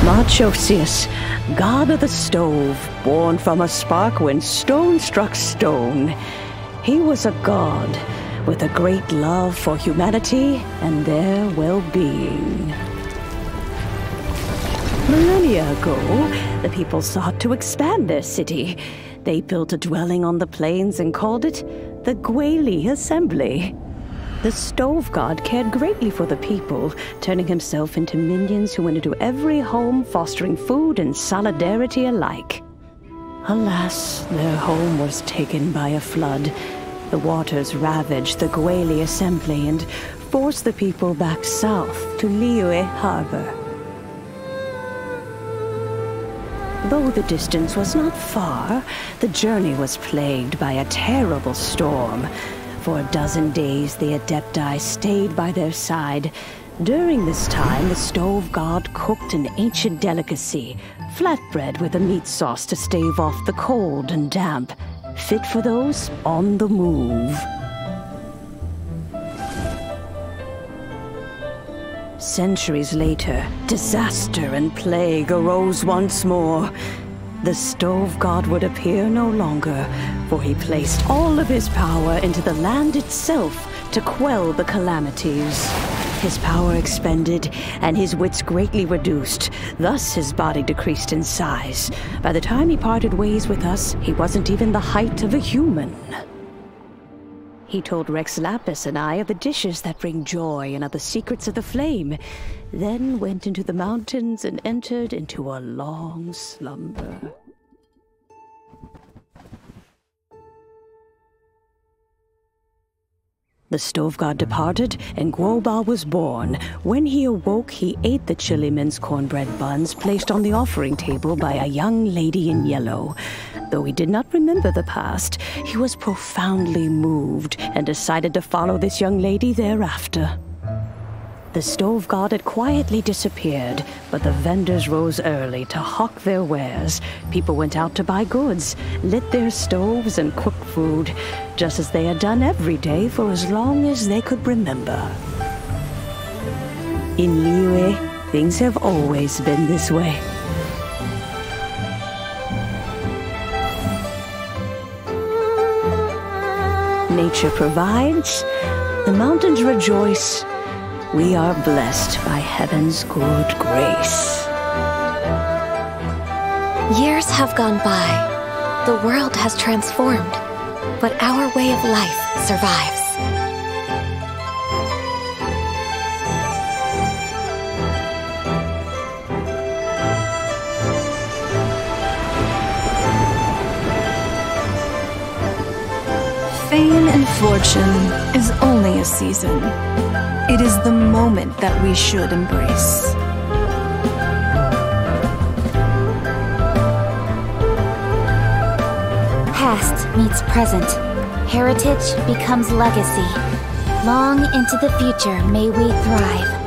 Marchosius, god of the stove, born from a spark when stone struck stone. He was a god with a great love for humanity and their well-being. Millennia ago, the people sought to expand their city. They built a dwelling on the plains and called it the Gwali Assembly. The stove god cared greatly for the people, turning himself into minions who went into every home, fostering food and solidarity alike. Alas, their home was taken by a flood. The waters ravaged the Gwali Assembly and forced the people back south to Liyue Harbor. Though the distance was not far, the journey was plagued by a terrible storm. For a dozen days, the Adepti stayed by their side. During this time, the stove god cooked an ancient delicacy, flatbread with a meat sauce to stave off the cold and damp, fit for those on the move. Centuries later, disaster and plague arose once more. The stove god would appear no longer, for he placed all of his power into the land itself to quell the calamities. His power expended, and his wits greatly reduced. Thus his body decreased in size. By the time he parted ways with us, he wasn't even the height of a human. He told Rex Lapis and I of the dishes that bring joy and of the secrets of the flame, then went into the mountains and entered into a long slumber. The stove god departed, and Guoba was born. When he awoke, he ate the Chiliman's cornbread buns placed on the offering table by a young lady in yellow. Though he did not remember the past, he was profoundly moved and decided to follow this young lady thereafter. The stove god had quietly disappeared, but the vendors rose early to hawk their wares. People went out to buy goods, lit their stoves, and cooked food, just as they had done every day for as long as they could remember. In Liyue, things have always been this way. Nature provides, the mountains rejoice. We are blessed by heaven's good grace. Years have gone by. The world has transformed, but our way of life survives. Fame and fortune is only a season. It is the moment that we should embrace. Past meets present. Heritage becomes legacy. Long into the future may we thrive.